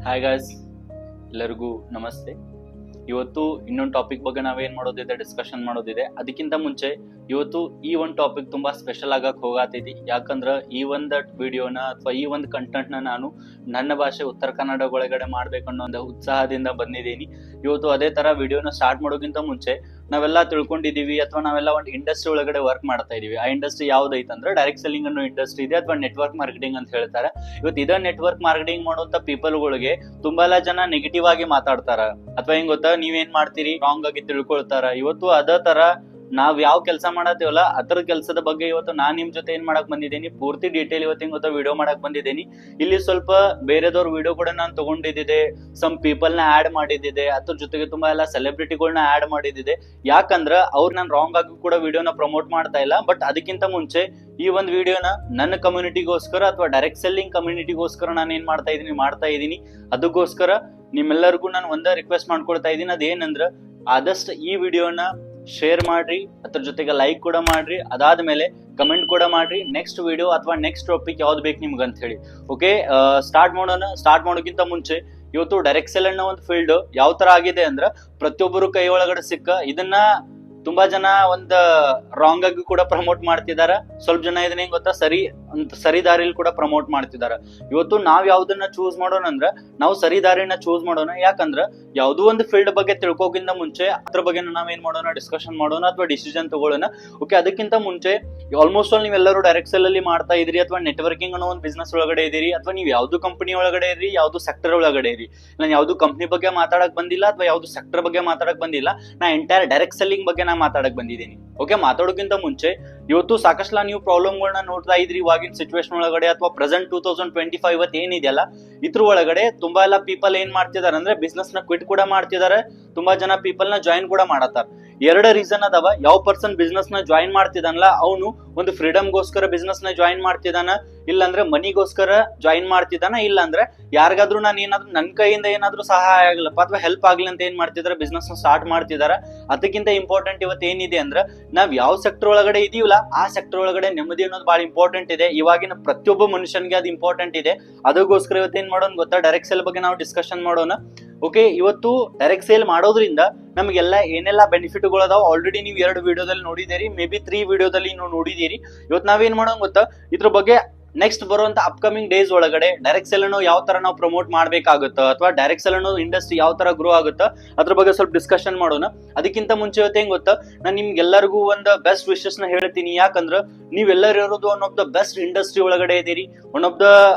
Hi guys, ಎಲ್ಲರಿಗೂ ನಮಸ್ತೆ. ಇವತ್ತು ಇನ್ನೊಂದು ಟಾಪಿಕ್ ಬಗ್ಗೆ ನಾವೇನ್ ಮಾಡೋದಿದೆ, ಡಿಸ್ಕಷನ್ ಮಾಡೋದಿದೆ. ಅದಕ್ಕಿಂತ ಮುಂಚೆ ಇವತ್ತು ಈ ಒಂದು ಟಾಪಿಕ್ ತುಂಬಾ ಸ್ಪೆಷಲ್ ಆಗಕ್ಕೆ ಹೋಗತೈತಿ. ಯಾಕಂದ್ರೆ ಈ ಒಂದು ವಿಡಿಯೋನ ಅಥವಾ ಈ ಒಂದು ಕಂಟೆಂಟ್ನ ನಾನು ನನ್ನ ಭಾಷೆ ಉತ್ತರ ಕನ್ನಡ ಒಳಗಡೆ ಮಾಡ್ಬೇಕನ್ನೋ ಒಂದು ಉತ್ಸಾಹದಿಂದ ಬಂದಿದ್ದೀನಿ. ಇವತ್ತು ಅದೇ ತರ ವಿಡಿಯೋನ ಸ್ಟಾರ್ಟ್ ಮಾಡೋಕ್ಕಿಂತ ಮುಂಚೆ ನಾವೆಲ್ಲ ತಿಳ್ಕೊಂಡಿದೀವಿ ಅಥವಾ ನಾವೆಲ್ಲ ಒಂದು ಇಂಡಸ್ಟ್ರಿ ಒಳಗಡೆ ವರ್ಕ್ ಮಾಡ್ತಾ ಇದೀವಿ. ಆ ಇಂಡಸ್ಟ್ರಿ ಯಾವ್ದೈತಂದ್ರೆ ಡೈರೆಕ್ಟ್ ಸೆಲ್ಲಿಂಗ್ ಅನ್ನೋ ಇಂಡಸ್ಟ್ರಿ ಇದೆ, ಅಥವಾ ನೆಟ್ವರ್ಕ್ ಮಾರ್ಕೆಟಿಂಗ್ ಅಂತ ಹೇಳ್ತಾರೆ. ಇವತ್ತು ಇದ ನೆಟ್ವರ್ಕ್ ಮಾರ್ಕೆಟಿಂಗ್ ಮಾಡುವಂತ ಪೀಪಲ್ಗಳಿಗೆ ತುಂಬಾ ಜನ ನೆಗೆಟಿವ್ ಆಗಿ ಮಾತಾಡ್ತಾರ, ಅಥವಾ ಹೆಂಗ್ ಗೊತ್ತಾ, ನೀವೇನ್ ಮಾಡ್ತೀರಿ ರಾಂಗ್ ಆಗಿ ತಿಳ್ಕೊಳ್ತಾರ. ಇವತ್ತು ಅದೇ ತರ ನಾವ್ ಯಾವ ಕೆಲಸ ಮಾಡತ್ತೀವಲ್ಲ ಅದ್ರ ಕೆಲಸದ ಬಗ್ಗೆ ಇವತ್ತು ನಾನ್ ನಿಮ್ ಜೊತೆ ಏನ್ ಮಾಡಕ್ ಬಂದಿದ್ದೀನಿ, ಪೂರ್ತಿ ಡೀಟೇಲ್ ಇವತ್ತಿನ ಗೊತ್ತಾ ವಿಡಿಯೋ ಮಾಡಕ್ ಬಂದಿದ್ದೀನಿ. ಇಲ್ಲಿ ಸ್ವಲ್ಪ ಬೇರೆದವ್ರ ವಿಡಿಯೋ ಕೂಡ ನಾನು ತಗೊಂಡಿದ್ದೆ, ಸಮ್ ಪೀಪಲ್ ನ ಆಡ್ ಮಾಡಿದ್ದೆ, ಅದ್ರ ಜೊತೆಗೆ ತುಂಬಾ ಎಲ್ಲ ಸೆಲೆಬ್ರಿಟಿಗಳನ್ನ ಆಡ್ ಮಾಡಿದ್ದೆ. ಯಾಕಂದ್ರ ಅವ್ರು ನಾನು ರಾಂಗ್ ಆಗಿ ಕೂಡ ವಿಡಿಯೋನ ಪ್ರಮೋಟ್ ಮಾಡ್ತಾ ಇಲ್ಲ. ಬಟ್ ಅದಕ್ಕಿಂತ ಮುಂಚೆ ಈ ಒಂದು ವಿಡಿಯೋನ ನನ್ನ ಕಮ್ಯುನಿಟಿಗೋಸ್ಕರ ಅಥವಾ ಡೈರೆಕ್ಟ್ ಸೆಲ್ಲಿಂಗ್ ಕಮ್ಯುನಿಟಿಗೋಸ್ಕರ ನಾನು ಏನ್ ಮಾಡ್ತಾ ಇದೀನಿ. ಅದಕ್ಕೋಸ್ಕರ ನಿಮ್ಮೆಲ್ಲರಿಗೂ ನಾನು ಒಂದೇ ರಿಕ್ವೆಸ್ಟ್ ಮಾಡ್ಕೊಳ್ತಾ ಇದ್ದೀನಿ. ಅದೇನಂದ್ರ ಆದಷ್ಟು ಈ ವಿಡಿಯೋನ ಶೇರ್ ಮಾಡ್ರಿ, ಅದ್ರ ಜೊತೆಗೆ ಲೈಕ್ ಕೂಡ ಮಾಡ್ರಿ, ಅದಾದ್ಮೇಲೆ ಕಮೆಂಟ್ ಕೂಡ ಮಾಡ್ರಿ ನೆಕ್ಸ್ಟ್ ವಿಡಿಯೋ ಅಥವಾ ನೆಕ್ಸ್ಟ್ ಟಾಪಿಕ್ ಯಾವ್ದು ಬೇಕು ನಿಮ್ಗೆ ಅಂತ ಹೇಳಿ. ಓಕೆ, ಸ್ಟಾರ್ಟ್ ಮಾಡೋಕ್ಕಿಂತ ಮುಂಚೆ ಇವತ್ತು ಡೈರೆಕ್ಟ್ ಸೆಲ್ ಅನ್ನೋ ಒಂದು ಫೀಲ್ಡ್ ಯಾವ ತರ ಆಗಿದೆ ಅಂದ್ರ ಪ್ರತಿಯೊಬ್ಬರು ಕೈ ಒಳಗಡೆ ಸಿಕ್ಕ ಇದನ್ನ ತುಂಬಾ ಜನ ಒಂದ್ ರಾಂಗ್ ಆಗಿ ಕೂಡ ಪ್ರಮೋಟ್ ಮಾಡ್ತಿದಾರ. ಸ್ವಲ್ಪ ಜನ ಇದನ್ನ ಹೆಂಗ್ ಗೊತ್ತಾ ಸರಿ ದಾರಿಲಿ ಕೂಡ ಪ್ರಮೋಟ್ ಮಾಡ್ತಿದಾರ. ಇವತ್ತು ನಾವ್ ಯಾವ್ದನ್ನ ಚೂಸ್ ಮಾಡೋಣ ಅಂದ್ರ ನಾವು ಸರಿ ದಾರಿನ ಚೂಸ್ ಮಾಡೋಣ. ಯಾಕಂದ್ರ ಯಾವ್ದೋ ಒಂದು ಫೀಲ್ಡ್ ಬಗ್ಗೆ ತಿಳ್ಕೋಕ್ಕಿಂತ ಮುಂಚೆ ಅದ್ರ ಬಗ್ಗೆ ನಾವೇನ್ ಮಾಡೋಣ, ಡಿಸ್ಕಷನ್ ಮಾಡೋಣ ಅಥವಾ ಡಿಸಿಷನ್ ತಗೊಳ್ಳೋಣ. ಓಕೆ, ಅದಕ್ಕಿಂತ ಮುಂಚೆ ಆಲ್ಮೋಸ್ಟ್ ಆಲ್ ನೀವೆಲ್ಲರೂ ಡೈರೆಕ್ಟ್ ಸೆಲ್ ಅಲ್ಲಿ ಮಾಡ್ತಾ ಇದ್ರಿ, ಅಥವಾ ನೆಟ್ವರ್ಕಿಂಗ್ ಅನ್ನೋ ಒಂದು ಬಿಸ್ನೆಸ್ ಒಳಗಡೆ ಇದೀರಿ, ಅಥವಾ ನೀವು ಯಾವ್ದು ಕಂಪನಿ ಒಳಗಡೆ ಇರಿ, ಯಾವ್ದು ಸೆಕ್ಟರ್ ಒಳಗಡೆ ಇರಿ. ನಾನು ಯಾವ್ದು ಕಂಪನಿ ಬಗ್ಗೆ ಮಾತಾಡಕ್ ಬಂದಿಲ್ಲ ಅಥವಾ ಯಾವ್ದು ಸೆಕ್ಟರ್ ಬಗ್ಗೆ ಮಾತಾಡಕ್ ಬಂದಿಲ್ಲ. ನಾ ಎಂಟೈರ್ ಡೈರೆಕ್ಟ್ ಸೆಲ್ಲಿಂಗ್ ಬಗ್ಗೆ ನಾ ಮಾತಾಡಕ್ ಬಂದಿದ್ದೀನಿ. ಓಕೆ, ಮಾತಾಡೋಕ್ಕಿಂತ ಮುಂಚೆ ಇವತ್ತು ಸಾಕಷ್ಟು ನೀವು ಪ್ರಾಬ್ಲಮ್ಗಳನ್ನ ನೋಡ್ತಾ ಇದ್ರಿ ಇವಾಗಿನ ಸಿಚುವೇಶನ್ ಒಳಗಡೆ, ಅಥವಾ ಪ್ರೆಸೆಂಟ್ 2025 ಇವತ್ತು ಏನಿದೆಯಲ್ಲ ಇದ್ರ ಒಳಗಡೆ ತುಂಬಾ ಎಲ್ಲ ಪೀಪಲ್ ಏನ್ ಮಾಡ್ತಿದಾರೆ ಅಂದ್ರೆ ಬಿಸ್ನೆಸ್ ನ ಕ್ವಿಟ್ ಕೂಡ ಮಾಡ್ತಿದಾರೆ. ತುಂಬಾ ಜನ ಪೀಪಲ್ ನ ಜಾಯಿನ್ ಕೂಡ ಮಾಡತ್ತಾರ. ಎರಡು ರೀಸನ್ ಅದಾವ. ಯಾವ ಪರ್ಸನ್ ಬಿಸ್ನೆಸ್ ನ ಜಾಯಿನ್ ಮಾಡ್ತಿದಾನಲ್ಲ ಅವನು ಒಂದು ಫ್ರೀಡಮ್ಗೋಸ್ಕರ ಬಿಸ್ನೆಸ್ ನ ಜಾಯಿನ್ ಮಾಡ್ತಿದಾನ, ಇಲ್ಲಾಂದ್ರೆ ಮನಿಗೋಸ್ಕರ ಜಾಯಿನ್ ಮಾಡ್ತಿದಾನ, ಇಲ್ಲಾಂದ್ರೆ ಯಾರಿಗಾದ್ರೂ ನಾನು ಏನಾದ್ರು ನನ್ನ ಕೈಯಿಂದ ಏನಾದ್ರು ಸಹಾಯ ಆಗ್ಲಪ್ಪ ಅಥವಾ ಹೆಲ್ಪ್ ಆಗ್ಲಿ ಅಂತ ಏನ್ ಮಾಡ್ತಿದಾರೆ, ಬಿಸ್ನೆಸ್ ನ ಸ್ಟಾರ್ಟ್ ಮಾಡ್ತಿದಾರ. ಅದಕ್ಕಿಂತ ಇಂಪಾರ್ಟೆಂಟ್ ಇವತ್ತು ಏನಿದೆ ಅಂದ್ರೆ ನಾವ್ ಯಾವ ಸೆಕ್ಟರ್ ಒಳಗಡೆ ಇದೀವಲ್ಲ ಆ ಸೆಕ್ಟರ್ ಒಳಗಡೆ ನೆಮ್ಮದಿ ಅನ್ನೋದು ಬಹಳ ಇಂಪಾರ್ಟೆಂಟ್ ಇದೆ. ಇವಾಗಿನ ಪ್ರತಿಯೊಬ್ಬ ಮನುಷ್ಯನ್ಗೆ ಅದು ಇಂಪಾರ್ಟೆಂಟ್ ಇದೆ. ಅದಕ್ಕೋಸ್ಕರ ಇವತ್ತು ಏನ್ ಮಾಡೋಣ ಗೊತ್ತಾ, ಡೈರೆಕ್ಟ್ ಸೇಲ್ ಬಗ್ಗೆ ನಾವು ಡಿಸ್ಕಷನ್ ಮಾಡೋಣ. ಓಕೆ, ಇವತ್ತು ಡೈರೆಕ್ಟ್ ಸೇಲ್ ಮಾಡೋದ್ರಿಂದ ನಮಗೆಲ್ಲ ಏನೆಲ್ಲ ಬೆನಿಫಿಟ್ಗಳು ಅದಾವ ಆಲ್ರೆಡಿ ನೀವು 2 ವಿಡಿಯೋದಲ್ಲಿ ನೋಡಿದಿರಿ, ಮೇ ಬಿ 3 ವಿಡಿಯೋದಲ್ಲಿ ನೀವು ನೋಡಿದಿರಿ. ಇವತ್ತು ನಾವೇನ್ ಮಾಡೋಣ ಗೊತ್ತಾ, ಇದ್ರ ಬಗ್ಗೆ ನೆಕ್ಸ್ಟ್ ಬರುವಂತ ಅಪ್ಕಮಿಂಗ್ ಡೇಸ್ ಒಳಗಡೆ ಡೈರೆಕ್ಟ್ ಸೆಲ್ ಅನ್ನು ಯಾವ ತರ ನಾವು ಪ್ರಮೋಟ್ ಮಾಡ್ಬೇಕಾಗುತ್ತೋ, ಅಥವಾ ಡೈರೆಕ್ಟ್ ಸೆಲ್ ಅನ್ನೋ ಇಂಡಸ್ಟ್ರಿ ಯಾವ ತರ ಗ್ರೋ ಆಗುತ್ತೋ ಅದ್ರ ಬಗ್ಗೆ ಸ್ವಲ್ಪ ಡಿಸ್ಕಷನ್ ಮಾಡೋಣ. ಅದಕ್ಕಿಂತ ಮುಂಚೆ ಇವತ್ತು ಹೆಂಗ್ ಗೊತ್ತಾ, ನಾನು ನಿಮ್ಗೆಲ್ಲರಿಗೂ ಒಂದು ಬೆಸ್ಟ್ ವಿಶಸ್ ನ ಹೇಳ್ತೀನಿ. ಯಾಕಂದ್ರೆ ನೀವೆಲ್ಲರೂ ಇರೋದು one of the best industry ಒಳಗಡೆ ಇದೀರಿ. One of the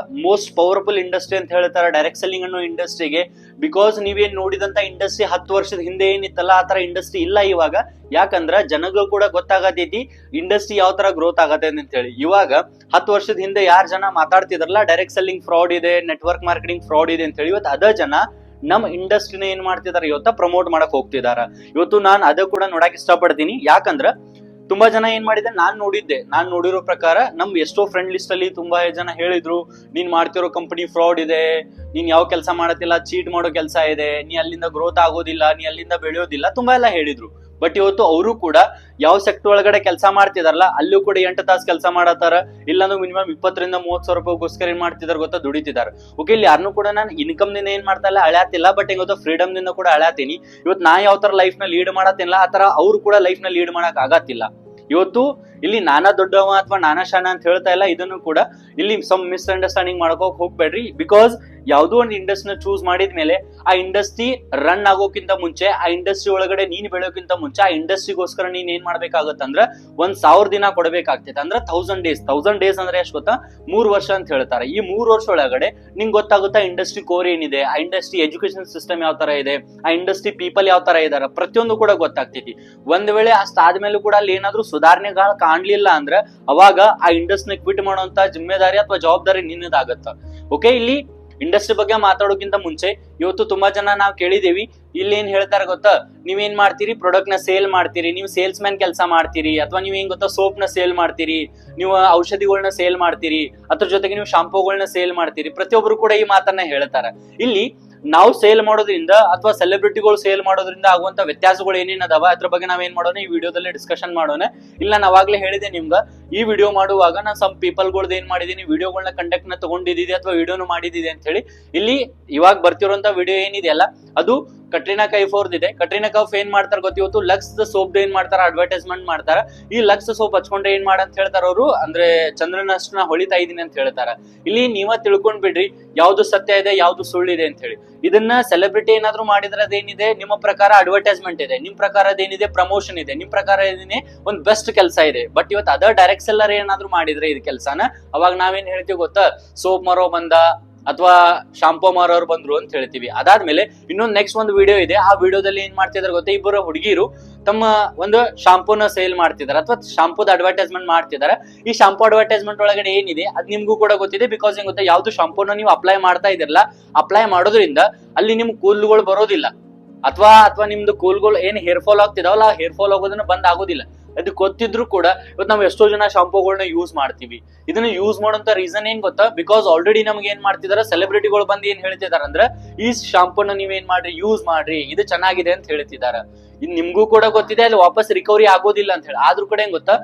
most powerful industry ಅಂತ ಹೇಳ್ತಾರೆ ಡೈರೆಕ್ಟ್ ಸೆಲ್ಲಿಂಗ್ ಅನ್ನೋ ಇಂಡಸ್ಟ್ರಿಗೆ. ಬಿಕಾಸ್ ನೀವೇನ್ ನೋಡಿದಂತ ಇಂಡಸ್ಟ್ರಿ 10 ವರ್ಷದ ಹಿಂದೆ ಏನಿತ್ತಲ್ಲ ಆ ತರ ಇಂಡಸ್ಟ್ರಿ ಇಲ್ಲ ಇವಾಗ. ಯಾಕಂದ್ರ ಜನಗಳು ಕೂಡ ಗೊತ್ತಾಗತೈತಿ ಇಂಡಸ್ಟ್ರಿ ಯಾವ ತರ ಗ್ರೋತ್ ಆಗತ್ತೆ ಅಂತ ಹೇಳಿ. ಇವಾಗ 10 ವರ್ಷದ ಹಿಂದೆ ಯಾರು ಜನ ಮಾತಾಡ್ತಿದ್ರಲ್ಲ ಡೈರೆಕ್ಟ್ ಸೆಲ್ಲಿಂಗ್ ಫ್ರಾಡ್ ಇದೆ, ನೆಟ್ವರ್ಕ್ ಮಾರ್ಕೆಟಿಂಗ್ ಫ್ರಾಡ್ ಇದೆ ಅಂತ ಹೇಳಿ, ಇವತ್ತು ಅದ ಜನ ನಮ್ಮ ಇಂಡಸ್ಟ್ರಿನ ಏನ್ ಮಾಡ್ತಿದಾರೆ ಇವತ್ತ ಪ್ರಮೋಟ್ ಮಾಡಕ್ ಹೋಗ್ತಿದಾರ. ಇವತ್ತು ನಾನು ಅದ ಕೂಡ ನೋಡಕ್ ಇಷ್ಟಪಡ್ತೀನಿ. ಯಾಕಂದ್ರ ತುಂಬಾ ಜನ ಏನ್ ಮಾಡಿದೆ, ನಾನ್ ನೋಡಿರೋ ಪ್ರಕಾರ ನಮ್ ಎಷ್ಟೋ ಫ್ರೆಂಡ್ ಲಿಸ್ಟ್ ಅಲ್ಲಿ ತುಂಬಾ ಜನ ಹೇಳಿದ್ರು, ನೀನ್ ಮಾಡ್ತಿರೋ ಕಂಪನಿ ಫ್ರಾಡ್ ಇದೆ, ನೀನ್ ಯಾವ ಕೆಲಸ ಮಾಡತ್ತಿಲ್ಲ, ಚೀಟ್ ಮಾಡೋ ಕೆಲಸ ಇದೆ, ನೀ ಅಲ್ಲಿಂದ ಗ್ರೋತ್ ಆಗೋದಿಲ್ಲ, ನೀ ಅಲ್ಲಿಂದ ಬೆಳೆಯೋದಿಲ್ಲ, ತುಂಬಾ ಎಲ್ಲ ಹೇಳಿದ್ರು. ಬಟ್ ಇವತ್ತು ಅವರು ಕೂಡ ಯಾವ ಸೆಕ್ಟರ್ ಒಳಗಡೆ ಕೆಲಸ ಮಾಡ್ತಿದಾರಲ್ಲ ಅಲ್ಲೂ ಕೂಡ 8 ತಾಸು ಕೆಲಸ ಮಾಡತ್ತಾರ, ಇಲ್ಲಾಂದ್ರೆ ಮಿನಿಮಮ್ 20,000 ರಿಂದ 30,000 ರೂಪಾಯಿಗೋಸ್ಕರ ಏನ್ ಮಾಡ್ತಿದಾರ ಗೊತ್ತಾ, ದುಡಿತಿದಾರ. ಓಕೆ, ಇಲ್ಲಿ ಯಾರನ್ನೂ ಕೂಡ ನಾನು ಇನ್ಕಮ್ ದಿಂದ ಏನ್ ಮಾಡ್ತಾ ಇಲ್ಲ ಅಳ್ಯಾತಿಲ್ಲ, ಬಟ್ ಹೆಂಗ್ ಗೊತ್ತಾ ಫ್ರೀಡಮ್ ದಿಂದ ಕೂಡ ಅಳ್ಯಾತೀನಿ. ಇವತ್ತು ನಾ ಯಾವ ತರ ಲೈಫ್ ನ ಲೀಡ್ ಮಾಡತ್ತಿಲ್ಲ ಆ ತರ ಅವ್ರು ಕೂಡ ಲೈಫ್ ನ ಲೀಡ್ ಮಾಡಕ್ ಆಗತ್ತಿಲ್ಲ. ಇವತ್ತು ಇಲ್ಲಿ ನಾನಾ ದೊಡ್ಡವ ಅಥವಾ ನಾನಾ ಶಾನ ಅಂತ ಹೇಳ್ತಾ ಇಲ್ಲ. ಇದನ್ನು ಕೂಡ ಇಲ್ಲಿ ಸಮ್ ಮಿಸ್ಅಂಡರ್ಸ್ಟ್ಯಾಂಡಿಂಗ್ ಮಾಡ್ಕೋಕ್ ಹೋಗ್ಬೇಡ್ರಿ. ಬಿಕಾಸ್ ಯಾವ್ದೋ ಒಂದು ಇಂಡಸ್ಟ್ರಿನ ಚೂಸ್ ಮಾಡಿದ್ಮೇಲೆ ಆ ಇಂಡಸ್ಟ್ರಿ ರನ್ ಆಗೋಕ್ಕಿಂತ ಮುಂಚೆ, ಆ ಇಂಡಸ್ಟ್ರಿ ಒಳಗಡೆ ನೀನ್ ಬೆಳೆಯೋಕ್ಕಿಂತ ಮುಂಚೆ ಆ ಇಂಡಸ್ಟ್ರಿಗೋಸ್ಕರ ನೀನ್ ಏನ್ ಮಾಡ್ಬೇಕಾಗತ್ತಂದ್ರ 1,000 ದಿನ ಕೊಡ್ಬೇಕಾಗ್ತೈತೆ. ಅಂದ್ರೆ 1000 ಡೇಸ್ ಅಂದ್ರೆ ಎಷ್ಟು ಗೊತ್ತಾ, 3 ವರ್ಷ ಅಂತ ಹೇಳ್ತಾರೆ. ಈ 3 ವರ್ಷ ಒಳಗಡೆ ನಿಂಗೆ ಗೊತ್ತಾಗುತ್ತಾ ಇಂಡಸ್ಟ್ರಿ ಕೋರ್ ಏನಿದೆ, ಆ ಇಂಡಸ್ಟ್ರಿ ಎಜುಕೇಶನ್ ಸಿಸ್ಟಮ್ ಯಾವ ತರ ಇದೆ, ಆ ಇಂಡಸ್ಟ್ರಿ ಪೀಪಲ್ ಯಾವ ತರ ಇದಾರೆ, ಪ್ರತಿಯೊಂದು ಕೂಡ ಗೊತ್ತಾಗ್ತೈತಿ. ಒಂದ್ ವೇಳೆ ಅಷ್ಟಾದ್ಮೇಲೂ ಕೂಡ ಅಲ್ಲಿ ಏನಾದ್ರೂ ಸುಧಾರಣೆಗಳು ಕಾಣ್ಲಿಲ್ಲ ಅಂದ್ರೆ ಅವಾಗ ಆ ಇಂಡಸ್ಟ್ರಿನ ಕ್ವಿಟ್ ಮಾಡುವಂತ ಜಿಮ್ಮೆದಾರಿ ಅಥವಾ ಜವಾಬ್ದಾರಿ ನಿನ್ನದಾಗತ್ತ. ಓಕೆ, ಇಲ್ಲಿ ಇಂಡಸ್ಟ್ರಿ ಬಗ್ಗೆ ಮಾತಾಡೋಕ್ಕಿಂತ ಮುಂಚೆ ಇವತ್ತು ತುಂಬಾ ಜನ ನಾವು ಕೇಳಿದೇವಿ, ಇಲ್ಲಿ ಏನ್ ಹೇಳ್ತಾರೆ ಗೊತ್ತಾ, ನೀವೇನ್ ಮಾಡ್ತೀರಿ, ಪ್ರಾಡಕ್ಟ್ ನ ಸೇಲ್ ಮಾಡ್ತೀರಿ, ನೀವು ಸೇಲ್ಸ್ ಮ್ಯಾನ್ ಕೆಲಸ ಮಾಡ್ತೀರಿ, ಅಥವಾ ನೀವ್ ಏನ್ ಗೊತ್ತಾ ಸೋಪ್ ನ ಸೇಲ್ ಮಾಡ್ತೀರಿ, ನೀವು ಔಷಧಿಗಳನ್ನ ಸೇಲ್ ಮಾಡ್ತೀರಿ, ಅದ್ರ ಜೊತೆಗೆ ನೀವು ಶಾಂಪೂಗಳನ್ನ ಸೇಲ್ ಮಾಡ್ತೀರಿ. ಪ್ರತಿಯೊಬ್ರು ಕೂಡ ಈ ಮಾತನ್ನ ಹೇಳ್ತಾರೆ. ಇಲ್ಲಿ ನಾವು ಸೇಲ್ ಮಾಡೋದ್ರಿಂದ ಅಥವಾ ಸೆಲೆಬ್ರಿಟಿಗಳು ಸೇಲ್ ಮಾಡೋದ್ರಿಂದ ಆಗುವಂತ ವ್ಯತ್ಯಾಸಗಳು ಏನೇನ್ ಅದಾವ ಅದ್ರ ಬಗ್ಗೆ ನಾವೇನ್ ಮಾಡೋಣ ಈ ವಿಡಿಯೋದಲ್ಲಿ ಡಿಸ್ಕಷನ್ ಮಾಡೋಣ. ಇಲ್ಲ ನಾನು ಅವಾಗ್ಲೇ ಹೇಳಿದೆ ನಿಮ್ಗ ಈ ವಿಡಿಯೋ ಮಾಡುವಾಗ ನಾನು ಸಮ್ ಪೀಪಲ್ಗಳ್ದು ಏನ್ ಮಾಡಿದೀನಿ, ವಿಡಿಯೋಗಳನ್ನ ಕಂಡಕ್ಟ್ ನ ತಗೊಂಡಿದ್ದೀನಿ ಅಥವಾ ವಿಡಿಯೋನು ಮಾಡಿದೀನಿ ಅಂತ ಹೇಳಿ. ಇಲ್ಲಿ ಇವಾಗ ಬರ್ತಿರೋಂತ ವಿಡಿಯೋ ಏನಿದೆಯಲ್ಲ ಅದು ಕಟ್ರಿನಾ ಕೈಫ್ ಅವ್ರದಿದೆ. ಕಟ್ರಿನಾ ಕೈಫ್ ಏನ್ ಮಾಡ್ತಾರ ಗೊತ್ತಿವತ್ತು, ಲಕ್ಸ್ ಸೋಪ್ ಏನ್ ಮಾಡ್ತಾರ ಅಡ್ವರ್ಟೈಸ್ಮೆಂಟ್ ಮಾಡ್ತಾರ. ಈ ಲಕ್ಸ್ ಸೋಪ್ ಹಚ್ಕೊಂಡ್ರೆ ಏನ್ ಮಾಡಂತ ಹೇಳ್ತಾರ ಅವರು, ಅಂದ್ರೆ ಚಂದ್ರನಷ್ಟು ನಾ ಹೊಳಿತಾ ಇದೀನಿ ಅಂತ ಹೇಳ್ತಾರ. ಇಲ್ಲಿ ನೀವ ತಿಳ್ಕೊಂಡ್ ಬಿಡ್ರಿ ಯಾವ್ದು ಸತ್ಯ ಇದೆ ಯಾವ್ದು ಸುಳ್ಳಿದೆ ಅಂತ ಹೇಳಿ. ಇದನ್ನ ಸೆಲೆಬ್ರಿಟಿ ಏನಾದ್ರು ಮಾಡಿದ್ರೆ ಅದೇನಿದೆ, ನಿಮ್ಮ ಪ್ರಕಾರ ಅಡ್ವರ್ಟೈಸ್ಮೆಂಟ್ ಇದೆ, ನಿಮ್ ಪ್ರಕಾರ ಅದೇನಿದೆ ಪ್ರಮೋಷನ್ ಇದೆ, ನಿಮ್ ಪ್ರಕಾರ ಏನಿದೆ ಒಂದ್ ಬೆಸ್ಟ್ ಕೆಲಸ ಇದೆ. ಬಟ್ ಇವತ್ತು ಅದರ್ ಡೈರೆಕ್ಟ್ ಸೆಲ್ಲರ್ ಏನಾದ್ರು ಮಾಡಿದ್ರೆ ಇದು ಕೆಲಸನ, ಅವಾಗ ನಾವೇನ್ ಹೇಳ್ತೀವಿ ಗೊತ್ತಾ, ಸೋಪ್ ಮಾರೋ ಬಂದ ಅಥವಾ ಶಾಂಪೂ ಮಾರೋರು ಬಂದ್ರು ಅಂತ ಹೇಳ್ತೀವಿ. ಅದಾದ್ಮೇಲೆ ಇನ್ನೊಂದು ನೆಕ್ಸ್ಟ್ ಒಂದು ವಿಡಿಯೋ ಇದೆ. ಆ ವಿಡಿಯೋದಲ್ಲಿ ಏನ್ ಮಾಡ್ತಿದಾರೆ ಗೊತ್ತಾ, ಇಬ್ಬರು ಹುಡುಗಿರು ತಮ್ಮ ಒಂದು ಶಾಂಪೂನ ಸೇಲ್ ಮಾಡ್ತಿದಾರೆ ಅಥವಾ ಶಾಂಪೂದ ಅಡ್ವರ್ಟೈಸ್ಮೆಂಟ್ ಮಾಡ್ತಿದಾರೆ. ಈ ಶಾಂಪೂ ಅಡ್ವರ್ಟೈಸ್ಮೆಂಟ್ ಒಳಗಡೆ ಏನಿದೆ ಅದ್ ನಿಮ್ಗೂ ಕೂಡ ಗೊತ್ತಿದೆ. ಬಿಕಾಸ್ ಏನ್ ಗೊತ್ತಾ, ಯಾವ್ದು ಶಾಂಪೂನ ನೀವು ಅಪ್ಲೈ ಮಾಡ್ತಾ ಇದಿರಲ್ಲ, ಅಪ್ಲೈ ಮಾಡೋದ್ರಿಂದ ಅಲ್ಲಿ ನಿಮ್ ಕೂದಲುಗಳು ಬರೋದಿಲ್ಲ ಅಥವಾ ನಿಮ್ದು ಕೂಲ್ಗಳು ಏನ್ ಹೇರ್ ಫಾಲ್ ಆಗ್ತಿದಾವಲ್ಲ, ಆ ಹೇರ್ ಫಾಲ್ ಆಗೋದನ್ನ ಬಂದ್ ಆಗೋದಿಲ್ಲ. ಅದು ಗೊತ್ತಿದ್ರು ಕೂಡ ಇವತ್ತು ನಾವು ಎಷ್ಟೋ ಜನ ಶಾಂಪೂಗಳನ್ನ ಯೂಸ್ ಮಾಡ್ತೀವಿ. ಇದನ್ನ ಯೂಸ್ ಮಾಡೋಂತ ರೀಸನ್ ಏನ್ ಗೊತ್ತಾ, ಬಿಕಾಸ್ ಆಲ್ರೆಡಿ ನಮ್ಗೆ ಏನ್ ಮಾಡ್ತಿದಾರೆ ಸೆಲೆಬ್ರಿಟಿಗಳು ಬಂದು ಏನ್ ಹೇಳ್ತಿದಾರೆ ಅಂದ್ರೆ, ಈ ಶಾಂಪೂನ ನೀವೇನ್ ಮಾಡ್ರಿ ಯೂಸ್ ಮಾಡ್ರಿ, ಇದು ಚೆನ್ನಾಗಿದೆ ಅಂತ ಹೇಳ್ತಿದಾರ. ಇನ್ ನಿಮ್ಗೂ ಕೂಡ ಗೊತ್ತಿದೆ ಅಲ್ಲಿ ವಾಪಸ್ ರಿಕವರಿ ಆಗೋದಿಲ್ಲ ಅಂತ ಹೇಳಿ. ಆದ್ರೂ ಕೂಡ ಏನ್ ಗೊತ್ತಾ,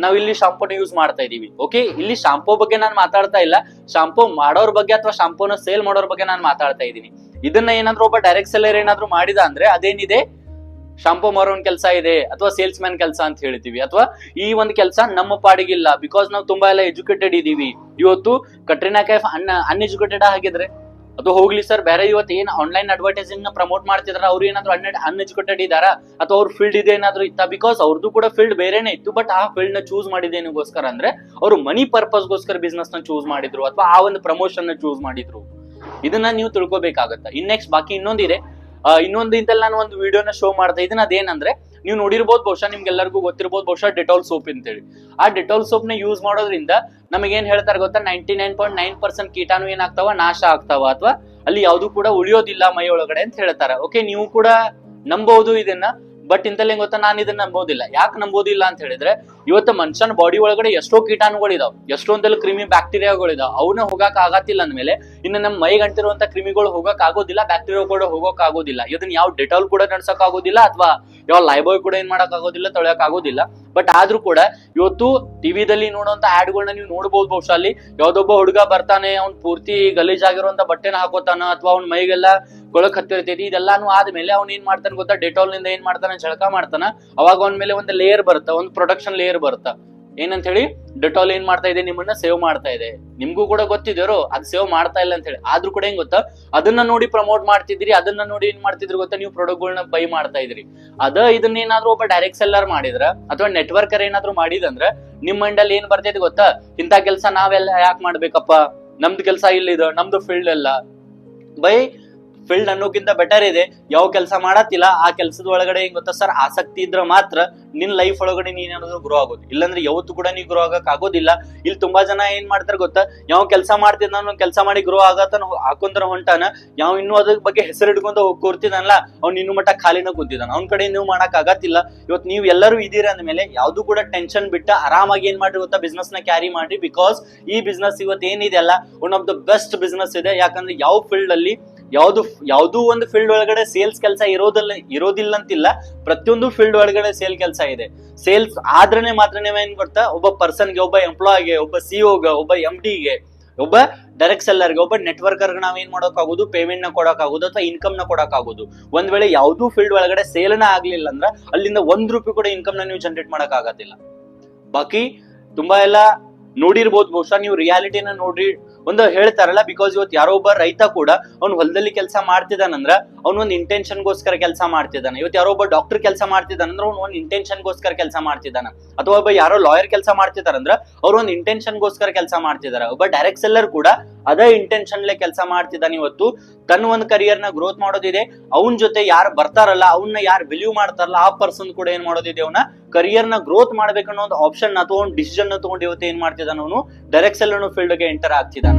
ನಾವ್ ಇಲ್ಲಿ ಶಾಂಪೂನ ಯೂಸ್ ಮಾಡ್ತಾ ಇದೀವಿ. ಓಕೆ, ಇಲ್ಲಿ ಶಾಂಪೂ ಬಗ್ಗೆ ನಾನು ಮಾತಾಡ್ತಾ ಇಲ್ಲ, ಶಾಂಪೂ ಮಾಡೋರ್ ಬಗ್ಗೆ ಅಥವಾ ಶಾಂಪೂನ ಸೇಲ್ ಮಾಡೋರ್ ಬಗ್ಗೆ ನಾನು ಮಾತಾಡ್ತಾ ಇದ್ದೀನಿ. ಇದನ್ನ ಏನಾದ್ರು ಒಬ್ಬ ಡೈರೆಕ್ಟ್ ಸೆಲ್ಲರ್ ಏನಾದ್ರು ಮಾಡಿದ ಅಂದ್ರೆ ಅದೇನಿದೆ, ಶಾಂಪೂ ಮಾರೋನ್ ಕೆಲಸ ಇದೆ ಅಥವಾ ಸೇಲ್ಸ್ ಮ್ಯಾನ್ ಕೆಲಸ ಅಂತ ಹೇಳ್ತೀವಿ. ಅಥವಾ ಈ ಒಂದು ಕೆಲಸ ನಮ್ಮ ಪಾಡಿಗಿಲ್ಲ, ಬಿಕಾಸ್ ನಾವು ತುಂಬಾ ಎಲ್ಲ ಎಜುಕೇಟೆಡ್ ಇದೀವಿ. ಇವತ್ತು ಕಟ್ರಿನಾ ಕೈಫ್ ಅನ್ಎಜುಕೇಟೆಡ್ ಆಗಿದ್ರೆ ಅದು ಹೋಗ್ಲಿ ಸರ್, ಬೇರೆ ಇವತ್ತು ಏನ್ ಆನ್ಲೈನ್ ಅಡ್ವರ್ಟೈಸಿಂಗ್ ನ ಪ್ರಮೋಟ್ ಮಾಡ್ತಿದಾರ ಅವ್ರು ಏನಾದ್ರು ಅನ್ಎಜುಕೇಟೆಡ್ ಇದಾರ ಅಥವಾ ಅವ್ರ ಫೀಲ್ಡ್ ಇದೆ ಏನಾದ್ರು ಇತ್ತ, ಬಿಕಾಸ್ ಅವ್ರದ್ದು ಕೂಡ ಫೀಲ್ಡ್ ಬೇರೆನೆ ಇತ್ತು. ಬಟ್ ಆ ಫೀಲ್ಡ್ ನ ಚೂಸ್ ಮಾಡಿದೇನಿಗೋಸ್ಕರ ಅಂದ್ರೆ ಅವರು ಮನಿ ಪರ್ಪಸ್ ಗೋಸ್ಕರ ಬಿಸ್ನೆಸ್ ನ ಚೂಸ್ ಮಾಡಿದ್ರು ಅಥವಾ ಆ ಒಂದು ಪ್ರಮೋಷನ್ ನ ಚೂಸ್ ಮಾಡಿದ್ರು. ಇದನ್ನ ನೀವು ತಿಳ್ಕೊಬೇಕಾಗತ್ತ. ಇನ್ ನೆಕ್ಸ್ಟ್ ಬಾಕಿ ಇನ್ನೊಂದಿದೆ. ಇನ್ನೊಂದು ಇಂತಲ್ಲಿ ನಾನು ಒಂದು ವಿಡಿಯೋನ ಶೋ ಮಾಡ್ತಾ ಇದ್ದೀನಿ. ಅದೇನಂದ್ರೆ ನೀವು ನೋಡಿರ್ಬೋದು, ಬಹುಶಃ ನಿಮ್ಗೆಲ್ಲರಿಗೂ ಗೊತ್ತಿರ್ಬೋದು, ಬಹುಶಃ ಡೆಟಾಲ್ ಸೋಪ್ ಅಂತೇಳಿ. ಆ ಡೆಟಾಲ್ ಸೋಪ್ ನ ಯೂಸ್ ಮಾಡೋದ್ರಿಂದ ನಮಗೆ ಏನ್ ಹೇಳ್ತಾರೆ ಗೊತ್ತಾ, 99.9% ಕೀಟಾಣು ಏನಾಗ್ತಾವ, ನಾಶ ಆಗ್ತಾವ ಅಥವಾ ಅಲ್ಲಿ ಯಾವ್ದು ಕೂಡ ಉಳಿಯೋದಿಲ್ಲ ಮೈ ಒಳಗಡೆ ಅಂತ ಹೇಳ್ತಾರೆ. ಓಕೆ, ನೀವು ಕೂಡ ನಂಬಹುದು ಇದನ್ನ. ಬಟ್ ಇಂತಲ್ಲಿ ಗೊತ್ತಾ, ನಾನು ಇದನ್ನ ನಂಬೋದಿಲ್ಲ. ಯಾಕೆ ನಂಬೋದಿಲ್ಲ ಅಂತ ಹೇಳಿದ್ರೆ, ಇವತ್ತು ಮನುಷ್ಯನ ಬಾಡಿ ಒಳಗಡೆ ಎಷ್ಟೋ ಕೀಟಾಣುಗಳಿದಾವ್, ಎಷ್ಟೊಂದೆಲ್ಲ ಕ್ರಿಮಿ ಬ್ಯಾಕ್ಟೀರಿಯಾಗಳಿದಾವ್. ಅವನ್ನ ಹೋಗಕ್ ಆಗತ್ತಿಲ್ಲ ಅಂದ್ಮೇಲೆ ಇನ್ನು ನಮ್ಮ ಮೈಗೆ ಅಂಟಿರುವಂತ ಕ್ರಿಮಿಗಳು ಹೋಗಕ್ ಆಗೋದಿಲ್ಲ, ಬ್ಯಾಕ್ಟೀರಿಯಾ ಕೂಡ ಹೋಗಕ್ ಆಗೋದಿಲ್ಲ. ಇದನ್ನ ಯಾವ ಡೆಟಾಲ್ ಕೂಡ ನಡ್ಸಕ್ ಆಗೋದಿಲ್ಲ ಅಥವಾ ಯಾವ ಲೈಬಾಯ್ ಕೂಡ ಏನ್ ಮಾಡಕ್ ಆಗೋದಿಲ್ಲ, ತೊಳೆಯಕ್ ಆಗೋದಿಲ್ಲ. ಬಟ್ ಆದ್ರೂ ಕೂಡ ಇವತ್ತು ಟಿವಿದಲ್ಲಿ ನೋಡುವಂತ ಆಡ್ಗಳನ್ನ ನೀವು ನೋಡ್ಬೋದು. ಬಹುಶಃ ಅಲ್ಲಿ ಯಾವ್ದೊಬ್ಬ ಹುಡುಗ ಬರ್ತಾನೆ, ಅವ್ನ್ ಪೂರ್ತಿ ಗಲೀಜ್ ಆಗಿರುವಂತ ಬಟ್ಟೆನ ಹಾಕೋತಾನ ಅಥವಾ ಅವ್ನ ಮೈಗೆಲ್ಲ ಕೊಳಕ್ ಹತ್ತಿರ್ತೈತಿ. ಇದೆಲ್ಲಾನು ಆದ್ಮೇಲೆ ಅವ್ನ್ ಏನ್ ಮಾಡ್ತಾನೆ ಗೊತ್ತಾ, ಡೆಟಾಲ್ ನಿಂದ ಏನ್ ಮಾಡ್ತಾನೆ, ಜಳಕ ಮಾಡ್ತಾನ. ಅವಾಗ ಅವನ ಮೇಲೆ ಒಂದು ಲೇಯರ್ ಬರುತ್ತಾ, ಒಂದು ಪ್ರೊಟೆಕ್ಷನ್ ಲೇಯರ್ ಬರುತ್ತಾ. ಏನಂತ ಹೇಳಿ, ಡೆಟಾಲ್ ಏನ್ ಮಾಡ್ತಾ ಇದೆ, ನಿಮ್ಮನ್ನ ಸೇವ್ ಮಾಡ್ತಾ ಇದೆ. ನಿಮ್ಗೂ ಕೂಡ ಗೊತ್ತಿದ್ರು ಅದ್ ಸೇವ್ ಮಾಡ್ತಾ ಇಲ್ಲ ಅಂತ ಹೇಳಿ. ಆದ್ರೂ ಕೂಡ ಏನ್ ಗೊತ್ತಾ, ಅದನ್ನ ನೋಡಿ ಪ್ರಮೋಟ್ ಮಾಡ್ತಿದ್ರಿ, ಅದನ್ನ ನೋಡಿ ಏನ್ ಮಾಡ್ತಿದ್ರಿ ಗೊತ್ತಾ, ನೀವು ಪ್ರಾಡಕ್ಟ್ ಗಳನ್ನ ಬೈ ಮಾಡ್ತಾ ಇದ್ರಿ. ಇದನ್ನೇನಾದ್ರೂ ಒಬ್ಬ ಡೈರೆಕ್ಟ್ ಸೆಲ್ಲರ್ ಮಾಡಿದ್ರ ಅಥವಾ ನೆಟ್ವರ್ಕರ್ ಏನಾದ್ರು ಮಾಡಿದಂದ್ರ ನಿಮ್ ಮೈಂಡ್ ಅಲ್ಲಿ ಏನ್ ಬರ್ತೈತಿ ಗೊತ್ತಾ, ಇಂಥ ಕೆಲಸ ನಾವೆಲ್ಲ ಯಾಕೆ ಮಾಡ್ಬೇಕಪ್ಪ, ನಮ್ದು ಕೆಲಸ ಇಲ್ಲಿದ, ನಮ್ದು ಫೀಲ್ಡ್ ಅಲ್ಲ. ಬೈ ಫೀಲ್ಡ್ ಅನ್ನೋಕ್ಕಿಂತ ಬೆಟರ್ ಇದೆ. ಯಾವ ಕೆಲಸ ಮಾಡತ್ತಿಲ್ಲ ಆ ಕೆಲಸದ ಒಳಗಡೆ ಏನ್ ಗೊತ್ತಾ ಸರ್, ಆಸಕ್ತಿ ಇದ್ರ ಮಾತ್ರ ನಿನ್ ಲೈಫ್ ಒಳಗಡೆ ನೀನ್ ಏನಾದ್ರು ಗ್ರೋ ಆಗೋದು. ಇಲ್ಲಾಂದ್ರೆ ಯಾವತ್ತು ಕೂಡ ನೀ ಗ್ರೋ ಆಗಕ್ ಆಗೋದಿಲ್ಲ. ಇಲ್ಲಿ ತುಂಬಾ ಜನ ಏನ್ ಮಾಡ್ತಾರ ಗೊತ್ತಾ, ಯಾವ ಕೆಲಸ ಮಾಡ್ತಿದ್ ನಾನು ಕೆಲಸ ಮಾಡಿ ಗ್ರೋ ಆಗತ್ತಾನ ಹಾಕೊಂಡ್ರ ಹೊಂಟಾನ, ಯಾವ ಇನ್ನೂ ಅದ್ರ ಬಗ್ಗೆ ಹೆಸರು ಹಿಡ್ಕೊಂತ ಕೂರ್ತಿದಾನಲ್ಲ, ಅವ್ನು ಇನ್ನು ಮಟ್ಟ ಖಾಲಿನ ಕೂತಿದ್ದಾನ. ಅವ್ನ ಕಡೆ ನೀವು ಮಾಡಕ್ ಆಗತ್ತಿಲ್ಲ. ಇವತ್ತು ನೀವು ಎಲ್ಲರೂ ಇದೀರ ಅಂದ್ಮೇಲೆ ಯಾವ್ದು ಕೂಡ ಟೆನ್ಷನ್ ಬಿಟ್ಟ ಆರಾಮಾಗಿ ಏನ್ ಮಾಡ್ರಿ ಗೊತ್ತಾ, ಬಿಸ್ನೆಸ್ ನ ಕ್ಯಾರಿ ಮಾಡ್ರಿ. ಬಿಕಾಸ್ ಈ ಬಿಸ್ನೆಸ್ ಇವತ್ತು ಏನಿದೆ ಅಲ್ಲ, one of the best business ಇದೆ. ಯಾಕಂದ್ರೆ ಯಾವ ಫೀಲ್ಡ್ ಅಲ್ಲಿ ಯಾವ್ದು ಒಂದು ಫೀಲ್ಡ್ ಒಳಗಡೆ ಸೇಲ್ಸ್ ಕೆಲಸ ಇರೋದಿಲ್ಲ ಅಂತಿಲ್ಲ. ಪ್ರತಿಯೊಂದು ಫೀಲ್ಡ್ ಒಳಗಡೆ ಸೇಲ್ ಕೆಲಸ ಇದೆ. ಸೇಲ್ಸ್ ಆದ್ರನೆ ಮಾತ್ರ ಏನ್ ಗೊತ್ತಾ, ಒಬ್ಬ ಪರ್ಸನ್ಗೆ, ಒಬ್ಬ ಎಂಪ್ಲಾಯ್ಗೆ, ಒಬ್ಬ ಸಿಒಗೆ, ಒಬ್ಬ MD-ಗೆ, ಒಬ್ಬ ಡೈರೆಕ್ಟ್ ಸೆಲ್ಲರ್ಗೆ, ಒಬ್ಬ ನೆಟ್ವರ್ಕರ್ಗೆ ನಾವ್ ಏನ್ ಮಾಡೋಕ್ಕಾಗೋದು, ಪೇಮೆಂಟ್ ನ ಕೊಡೋಕ್ಕಾಗೋದು ಅಥವಾ ಇನ್ಕಮ್ ನ ಕೊಡೋಕ್ಕಾಗೋದು. ಒಂದ್ ವೇಳೆ ಯಾವ್ದು ಫೀಲ್ಡ್ ಒಳಗಡೆ ಸೇಲ್ನ ಆಗ್ಲಿಲ್ಲ ಅಂದ್ರ ಅಲ್ಲಿಂದ ₹1 ಕೂಡ ಇನ್ಕಮ್ ನ ನೀವು ಜನರೇಟ್ ಮಾಡಕ್ ಆಗತ್ತಿಲ್ಲ. ಬಾಕಿ ತುಂಬಾ ಎಲ್ಲ ನೋಡಿರ್ಬೋದು, ಬಹುಶಃ ನೀವು ರಿಯಾಲಿಟಿನ ನೋಡ್ರಿ. ಒಂದು ಹೇಳ್ತಾರಲ್ಲ, ಬಿಕಾಸ್ ಇವತ್ತು ಯಾರೋ ಒಬ್ಬ ರೈತ ಕೂಡ ಅವ್ನು ಹೊಲದಲ್ಲಿ ಕೆಲಸ ಮಾಡ್ತಿದ್ದಾನಂದ್ರ ಅವ್ನೊಂದು ಇಂಟೆನ್ಷನ್ ಗೋಸ್ಕರ ಕೆಲಸ ಮಾಡ್ತಿದ್ದಾನೆ. ಇವತ್ತು ಯಾರೋ ಒಬ್ಬ ಡಾಕ್ಟರ್ ಕೆಲಸ ಮಾಡ್ತಿದ್ದಾನಂದ್ರ ಅವ್ನು ಒಂದು ಇಂಟೆನ್ಷನ್ ಗೋಸ್ಕರ ಕೆಲಸ ಮಾಡ್ತಿದ್ದಾನ. ಅಥವಾ ಒಬ್ಬ ಯಾರೋ ಲಾಯರ್ ಕೆಲಸ ಮಾಡ್ತಿದಾರಂದ್ರ ಅವ್ರ ಒಂದು ಇಂಟೆನ್ಷನ್ ಗೋಸ್ಕರ ಕೆಲಸ ಮಾಡ್ತಿದಾರ. ಒಬ್ಬ ಡೈರೆಕ್ಟ್ ಸೆಲ್ಲರ್ ಕೂಡ ಅದೇ ಇಂಟೆನ್ಷನ್ಲೆ ಕೆಲಸ ಮಾಡ್ತಿದ್ದಾನೆ. ಇವತ್ತು ತನ್ನ ಒಂದು ಕರಿಯರ್ ನ ಗ್ರೋತ್ ಮಾಡೋದಿದೆ. ಅವನ ಜೊತೆ ಯಾರು ಬರ್ತಾರಲ್ಲ, ಅವನ್ನ ಯಾರು ಬಿಲೀವ್ ಮಾಡ್ತಾರಲ್ಲ, ಆ ಪರ್ಸನ್ ಕೂಡ ಏನ್ ಮಾಡೋದಿದೆ, ಅವನ ಕರಿಯರ್ ನ ಗ್ರೋತ್ ಮಾಡ್ಬೇಕನ್ನೋ ಒಂದು ಆಪ್ಷನ್ ಅಥವಾ ಒಂದು ಡಿಸಿಷನ್ ತಗೊಂಡು ಇವತ್ತು ಏನ್ ಮಾಡ್ತಿದ್ದಾನ, ಅವನು ಡೈರೆಕ್ಟ್ ಸೆಲ್ಲರ್ ಫೀಲ್ಡ್ ಗೆ ಎಂಟರ್ ಆಗ್ತಿದ್ದಾನ.